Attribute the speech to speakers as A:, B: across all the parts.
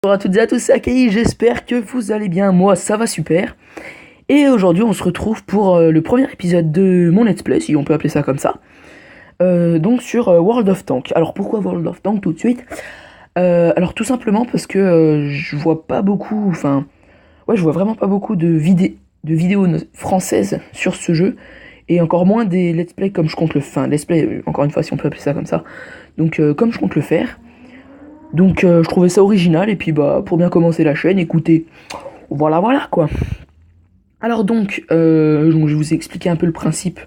A: Bonjour à toutes et à tous, c'est Akai, j'espère que vous allez bien, moi ça va super. Et aujourd'hui on se retrouve pour le premier épisode de mon let's play, si on peut appeler ça comme ça. Donc sur World of Tanks. Alors pourquoi World of Tanks tout de suite Alors tout simplement parce que je vois pas beaucoup, je vois vraiment pas beaucoup de vidéos françaises sur ce jeu. Et encore moins des let's play comme je compte let's play, encore une fois si on peut appeler ça comme ça. Donc comme je compte le faire. Donc je trouvais ça original et puis pour bien commencer la chaîne, écoutez, voilà quoi. Alors donc je vais vous expliquer un peu le principe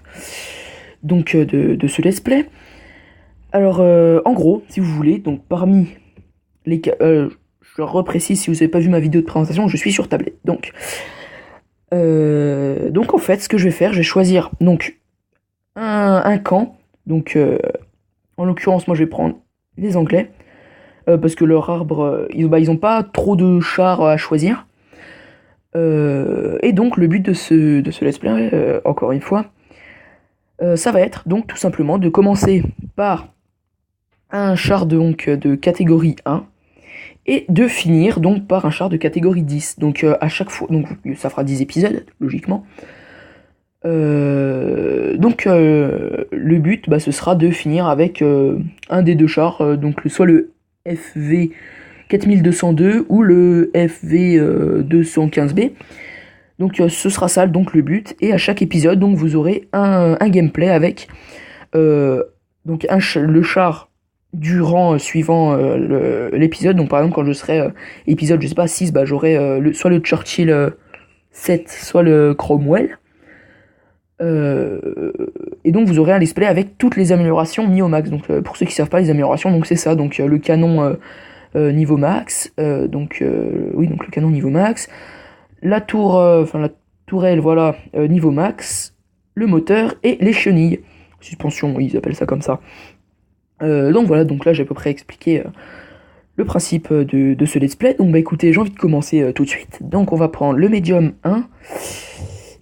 A: donc de ce let's play. Alors en gros, si vous voulez, donc parmi les je reprécise si vous n'avez pas vu ma vidéo de présentation, je suis sur tablette. Donc en fait, ce que je vais faire, je vais choisir donc un camp. Donc en l'occurrence, moi je vais prendre les Anglais. Parce que leur arbre, ils ont pas trop de chars à choisir. Et donc le but de ce let's play, encore une fois, ça va être donc tout simplement de commencer par un char de catégorie 1 et de finir donc par un char de catégorie 10. Donc à chaque fois, donc ça fera 10 épisodes, logiquement. Le but, ce sera de finir avec un des deux chars, donc soit le FV 4202 ou le FV 215B. Donc ce sera ça donc le but, et à chaque épisode donc vous aurez un gameplay avec le char du rang suivant l'épisode. Donc par exemple quand je serai épisode je sais pas 6, j'aurai soit le Churchill 7 soit le Cromwell. Et donc vous aurez un display avec toutes les améliorations mis au max. Donc pour ceux qui savent pas, les améliorations, donc c'est ça, donc le canon niveau max, donc le canon niveau max, la tourelle, voilà, niveau max, le moteur et les chenilles, suspension, ils appellent ça comme ça. Donc voilà, donc là j'ai à peu près expliqué le principe de ce let's play. Donc écoutez, j'ai envie de commencer tout de suite. Donc on va prendre le Medium 1.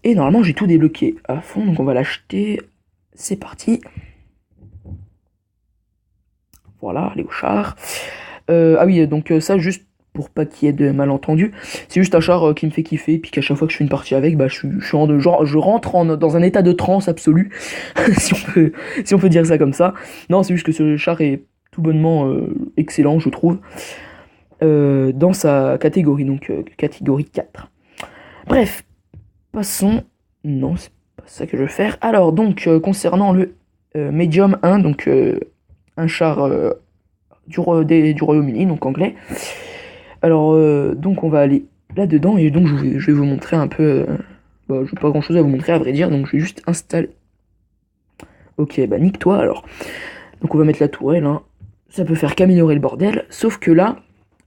A: Et normalement j'ai tout débloqué à fond, donc on va l'acheter. C'est parti. Voilà, les chars. Ah oui, donc ça juste pour pas qu'il y ait de malentendus, c'est juste un char qui me fait kiffer, puis qu'à chaque fois que je fais une partie avec, je rentre dans un état de transe absolue, si on peut dire ça comme ça. Non, c'est juste que ce char est tout bonnement excellent, je trouve, dans sa catégorie, donc catégorie 4. Bref, passons. Non, c'est pas ça que je veux faire. Alors, donc, concernant le Medium 1, donc un char du Royaume-Uni, donc anglais. Alors, donc, on va aller là-dedans, et donc, je vais vous montrer un peu. Je n'ai pas grand-chose à vous montrer, à vrai dire, donc je vais juste installer. Ok, nique-toi alors. Donc, on va mettre la tourelle, hein. Ça peut faire qu'améliorer le bordel, sauf que là.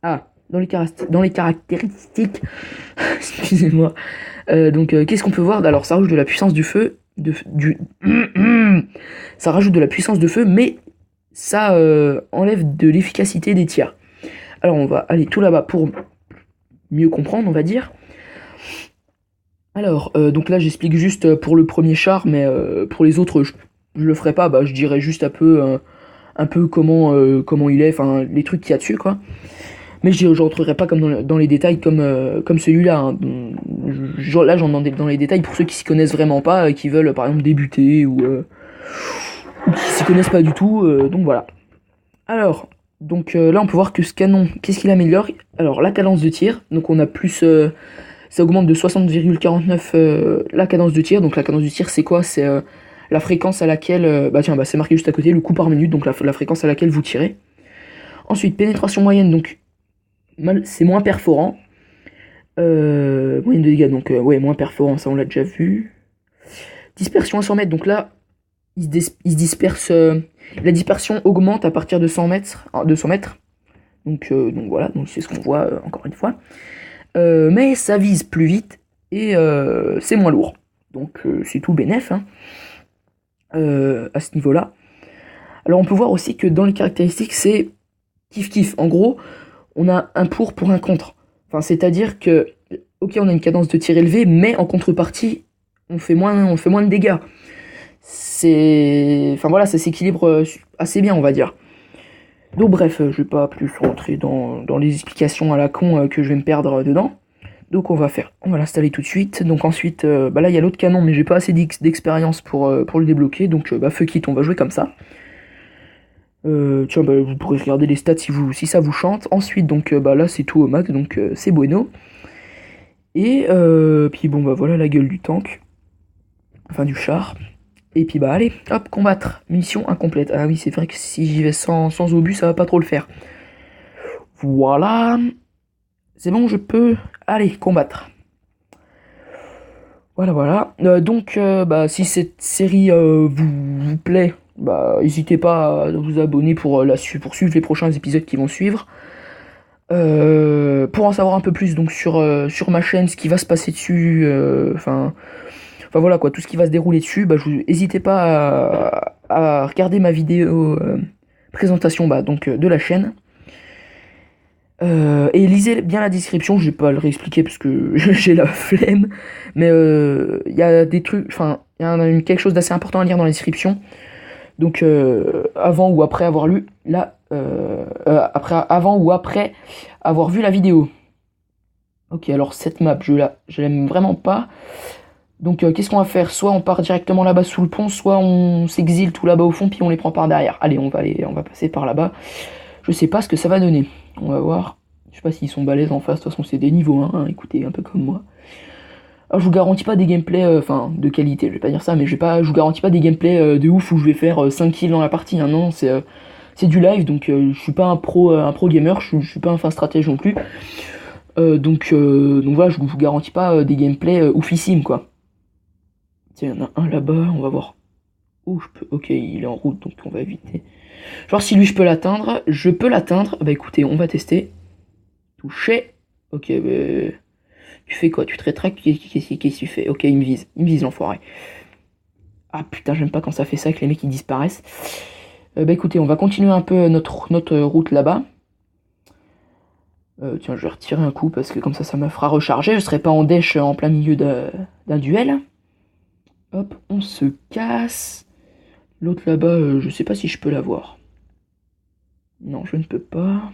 A: Ah, dans les caractéristiques. Excusez-moi. Qu'est-ce qu'on peut voir? Alors ça rajoute de la puissance du feu, ça rajoute de la puissance de feu, mais ça enlève de l'efficacité des tirs. Alors on va aller tout là-bas pour mieux comprendre, on va dire. Alors donc là j'explique juste pour le premier char, mais pour les autres je le ferai pas. Je dirais juste un peu comment il est, enfin les trucs qu'il y a dessus quoi. Mais je rentrerai pas comme dans les détails comme celui-là. Hein. Là, j'en dans les détails pour ceux qui s'y connaissent vraiment pas, qui veulent par exemple débuter ou qui s'y connaissent pas du tout. Donc voilà. Alors, là, on peut voir que ce canon, qu'est-ce qu'il améliore? Alors, la cadence de tir. Donc, on a plus. Ça augmente de 60,49 la cadence de tir. Donc, la cadence de tir, c'est quoi? C'est la fréquence à laquelle. C'est marqué juste à côté, le coup par minute. Donc, la fréquence à laquelle vous tirez. Ensuite, pénétration moyenne. Donc, c'est moins perforant. Moyenne de dégâts, donc moins perforant, ça on l'a déjà vu. Dispersion à 100 mètres, donc là il se disperse. La dispersion augmente à partir de 100 mètres. Donc voilà, donc c'est ce qu'on voit encore une fois. Mais ça vise plus vite et c'est moins lourd. Donc c'est tout bénef hein, à ce niveau-là. Alors on peut voir aussi que dans les caractéristiques c'est kiff. En gros, on a un pour un contre. Enfin, c'est-à-dire que, ok, on a une cadence de tir élevée, mais en contrepartie, on fait moins de dégâts. Ça s'équilibre assez bien, on va dire. Donc bref, je vais pas plus rentrer dans les explications à la con que je vais me perdre dedans. Donc on va l'installer tout de suite. Donc ensuite, là il y a l'autre canon, mais j'ai pas assez d'expérience pour le débloquer. Donc fuck it, on va jouer comme ça. Tiens, vous pourrez regarder les stats si ça vous chante. Ensuite, donc là c'est tout au max, donc c'est bueno. Et puis bon voilà la gueule du tank. Enfin du char. Et puis allez, hop, combattre. Mission incomplète. Ah oui, c'est vrai que si j'y vais sans obus, ça va pas trop le faire. Voilà. C'est bon, je peux aller combattre. Voilà. Donc, si cette série vous plaît, n'hésitez pas à vous abonner pour suivre les prochains épisodes qui vont suivre. Pour en savoir un peu plus donc sur ma chaîne, ce qui va se passer dessus, enfin voilà quoi, tout ce qui va se dérouler dessus, n'hésitez pas à regarder ma vidéo présentation donc de la chaîne. Et lisez bien la description, je vais pas le réexpliquer parce que j'ai la flemme, mais il y a des trucs, enfin il y a quelque chose d'assez important à lire dans la description. Donc avant ou après avoir lu avant ou après avoir vu la vidéo. Ok, alors cette map, je l'aime vraiment pas. Donc qu'est-ce qu'on va faire? Soit on part directement là-bas sous le pont, soit on s'exile tout là-bas au fond puis on les prend par derrière. Allez, on va passer par là-bas. Je sais pas ce que ça va donner. On va voir. Je sais pas s'ils sont balèzes en face. De toute façon, c'est des niveaux 1, hein, écoutez, un peu comme moi. Alors, je vous garantis pas des gameplays, de qualité, je vais pas dire ça, mais je vous garantis pas des gameplays de ouf où je vais faire 5 kills dans la partie. Hein, non, c'est du live, donc je suis pas un pro gamer, je suis pas un fin stratège non plus. Donc voilà, je vous garantis pas des gameplays oufissimes, quoi. Tiens, il y en a un là-bas, on va voir. Oh, je peux. Ok, il est en route, donc on va éviter. Genre, si lui je peux l'atteindre, je peux l'atteindre. Bah écoutez, on va tester. Touché. Ok, tu fais quoi? Tu te rétractes? Qu'est-ce que tu fais? Ok, il me vise l'enfoiré. Ah putain, j'aime pas quand ça fait ça, que les mecs ils disparaissent. Écoutez, on va continuer un peu notre route là-bas. Tiens, je vais retirer un coup parce que comme ça me fera recharger. Je serai pas en dèche en plein milieu d'un duel. Hop, on se casse. L'autre là-bas, je sais pas si je peux l'avoir. Non, je ne peux pas.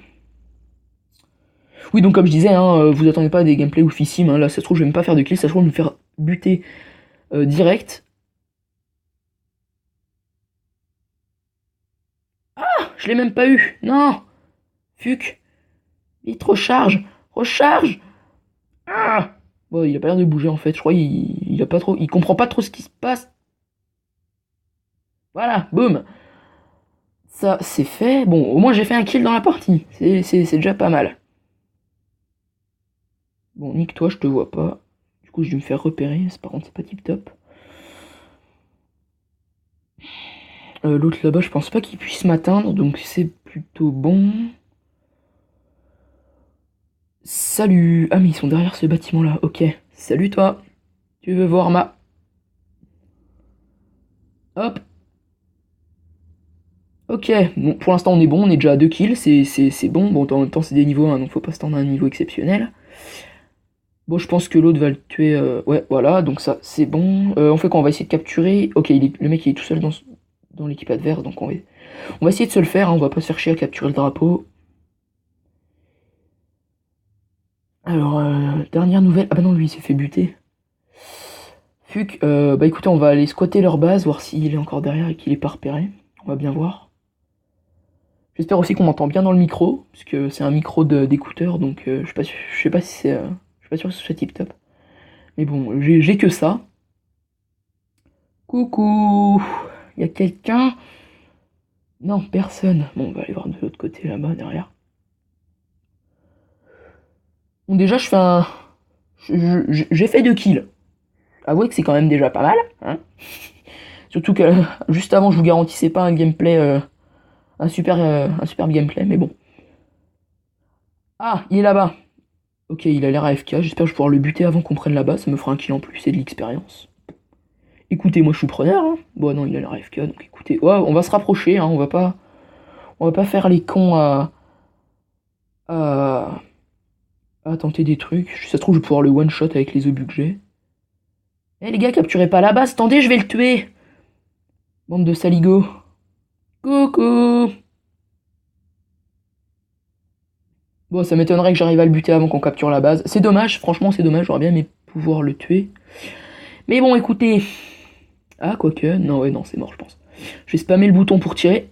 A: Oui, donc comme je disais, hein, vous attendez pas des gameplays oufissimes. Hein, là, ça se trouve, je vais même pas faire de kills. Ça se trouve, je vais me faire buter direct. Ah, je l'ai même pas eu. Non. Fuck. Vite, recharge. Recharge. Ah. Bon, il a pas l'air de bouger en fait. Je crois il a pas trop. Il comprend pas trop ce qui se passe. Voilà, boum. Ça, c'est fait. Bon, au moins j'ai fait un kill dans la partie. C'est déjà pas mal. Bon, nique-toi, je te vois pas. Du coup, je vais me faire repérer. Par contre, c'est pas tip top. L'autre là-bas, je pense pas qu'il puisse m'atteindre, donc c'est plutôt bon. Salut. Ah, mais ils sont derrière ce bâtiment-là. Ok. Salut toi. Tu veux voir ma... Hop. Ok. Bon, pour l'instant, on est bon. On est déjà à 2 kills. C'est bon. Bon, en même temps, c'est des niveaux 1, donc faut pas s'attendre à un niveau exceptionnel. Bon, je pense que l'autre va le tuer. Ouais, voilà. Donc ça, c'est bon. On fait quoi? On va essayer de capturer. Ok, le mec, il est tout seul dans l'équipe adverse, donc on va essayer de se le faire. Hein. On va pas se faire chier à capturer le drapeau. Alors, dernière nouvelle. Ah bah non, lui, il s'est fait buter. Fuck. Écoutez, on va aller squatter leur base, voir s'il est encore derrière et qu'il est pas repéré. On va bien voir. J'espère aussi qu'on m'entend bien dans le micro, parce que c'est un micro d'écouteur, donc je sais pas si c'est... je suis pas sûr que ce soit tip top. Mais bon, j'ai que ça. Coucou. Y a quelqu'un? Non, personne. Bon, on va aller voir de l'autre côté, là-bas, derrière. Bon, déjà, je fais un... J'ai fait 2 kills. Avouez que c'est quand même déjà pas mal, hein. Surtout que juste avant, je vous garantissais pas un gameplay... un superbe gameplay, mais bon. Ah, il est là-bas. Ok, il a l'air AFK, j'espère que je vais pouvoir le buter avant qu'on prenne là-bas, ça me fera un kill en plus, c'est de l'expérience. Écoutez, moi je suis preneur, hein. Bon non, il a l'air AFK, donc écoutez, ouais, on va se rapprocher, hein, on va pas faire les cons à, à tenter des trucs. Ça se trouve, je vais pouvoir le one-shot avec les obus que j'ai. Eh les gars, capturez pas la base, attendez, je vais le tuer. Bande de saligots. Coucou. Bon, ça m'étonnerait que j'arrive à le buter avant qu'on capture la base. C'est dommage, franchement c'est dommage, j'aurais bien aimé pouvoir le tuer. Mais bon, écoutez... Ah, quoique... Non, ouais, non, c'est mort, je pense. Je vais spammer le bouton pour tirer.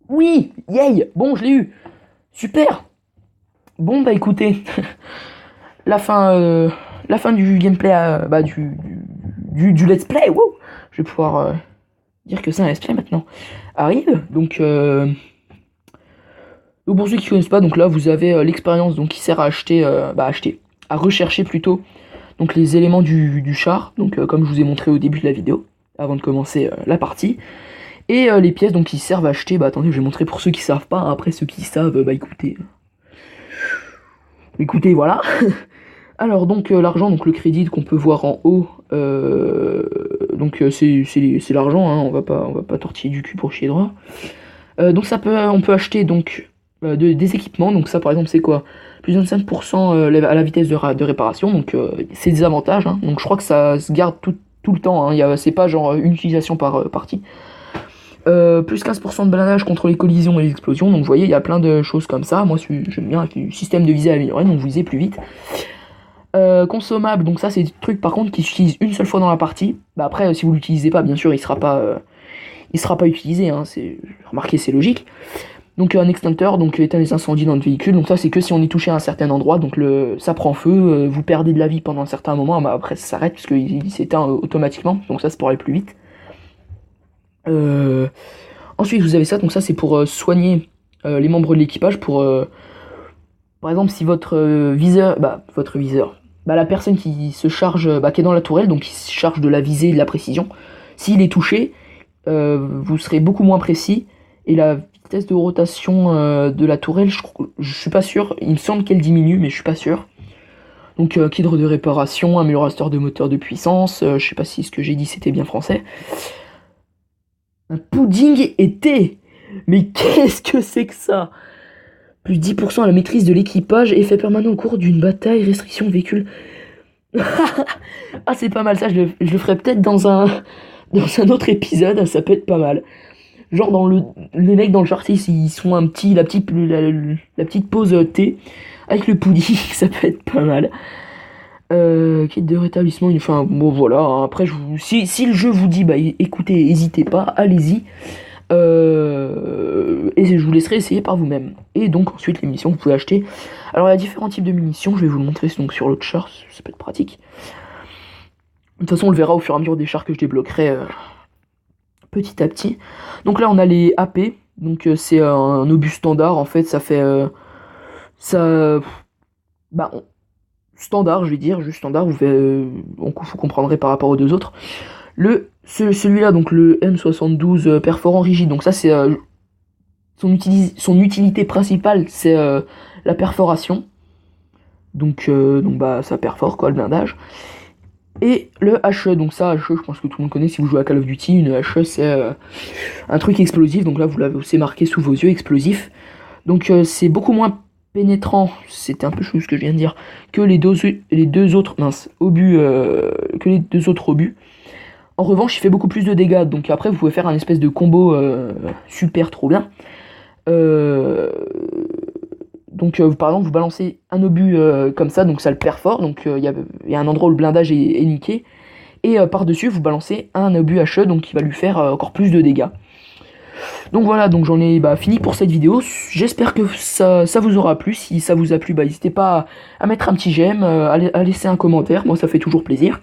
A: Oui, yay. Bon, je l'ai eu. Super. Bon, bah écoutez... la fin du gameplay, du let's play, wow. Je vais pouvoir dire que c'est un let's play maintenant. Arrive, donc... pour ceux qui ne connaissent pas, donc là vous avez l'expérience donc qui sert à à rechercher plutôt donc les éléments du char, donc comme je vous ai montré au début de la vidéo, avant de commencer la partie, et les pièces donc qui servent à acheter, attendez je vais montrer pour ceux qui savent pas, après ceux qui savent, écoutez voilà. Alors donc l'argent, donc le crédit qu'on peut voir en haut, c'est l'argent, hein, on va pas tortiller du cul pour chier droit. Donc on peut acheter donc des équipements, donc ça par exemple c'est quoi, plus de 25% à la vitesse de réparation, donc c'est des avantages, hein. Donc je crois que ça se garde tout le temps, hein. C'est pas genre une utilisation par partie. Plus 15% de blindage contre les collisions et les explosions, donc vous voyez il y a plein de choses comme ça. Moi j'aime bien avec le système de visée amélioré, donc vous visez plus vite. Consommable, donc ça c'est des trucs par contre qui s'utilisent une seule fois dans la partie. Après si vous l'utilisez pas, bien sûr il sera pas utilisé, hein. Remarquez, c'est logique. Donc un extincteur, donc éteint les incendies dans le véhicule, donc ça c'est que si on est touché à un certain endroit, donc ça prend feu, vous perdez de la vie pendant un certain moment, après ça s'arrête parce qu'il s'éteint automatiquement, donc ça c'est pour aller plus vite. Ensuite vous avez ça, donc ça c'est pour soigner les membres de l'équipage, pour par exemple si votre viseur, la personne qui se charge, qui est dans la tourelle, donc qui se charge de la visée et de la précision, s'il est touché, vous serez beaucoup moins précis, et la vitesse de rotation de la tourelle, je suis pas sûr, il me semble qu'elle diminue, mais je suis pas sûr. Donc cadre de réparation, améliorateur de moteur de puissance, je sais pas si ce que j'ai dit c'était bien français. Un pudding été. Mais qu'est-ce que c'est que ça? Plus 10% à la maîtrise de l'équipage, effet permanent au cours d'une bataille, restriction véhicule. Ah c'est pas mal ça, je le ferai peut-être dans un autre épisode, ça peut être pas mal. Genre les mecs dans le char, ils sont la petite pause thé avec le pudding, ça peut être pas mal. Kit de rétablissement, enfin bon voilà, hein. Après si le jeu vous dit écoutez, n'hésitez pas, allez-y. Et je vous laisserai essayer par vous-même. Et donc ensuite les munitions que vous pouvez acheter. Alors il y a différents types de munitions, je vais vous le montrer donc sur l'autre char, ça peut être pratique. De toute façon on le verra au fur et à mesure des chars que je débloquerai petit à petit. Donc là on a les AP, donc c'est un obus standard en fait, ça fait standard, je vais dire, juste standard, vous comprendrez par rapport aux deux autres. Celui-là, donc le M72 perforant rigide, donc ça c'est son utilité principale, c'est la perforation. Donc ça perfore quoi, le blindage. Et le HE, donc ça, HE, je pense que tout le monde connaît si vous jouez à Call of Duty, une HE c'est un truc explosif, donc là vous l'avez aussi marqué sous vos yeux, explosif. Donc c'est beaucoup moins pénétrant, c'était un peu ce que je viens de dire, que les deux autres obus. En revanche, il fait beaucoup plus de dégâts, donc après vous pouvez faire un espèce de combo super trop bien. Donc par exemple vous balancez un obus comme ça, donc ça le perfore, donc il y a un endroit où le blindage est niqué, et par-dessus vous balancez un obus HE, donc qui va lui faire encore plus de dégâts. Donc voilà, donc j'en ai fini pour cette vidéo, j'espère que ça vous aura plu. Si ça vous a plu, n'hésitez pas à mettre un petit j'aime, à laisser un commentaire, moi ça fait toujours plaisir.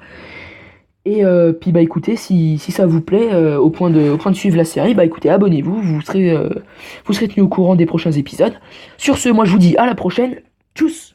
A: Et puis écoutez, si ça vous plaît, au point de suivre la série, écoutez, abonnez-vous, vous serez tenu au courant des prochains épisodes. Sur ce, moi je vous dis à la prochaine, tchuss.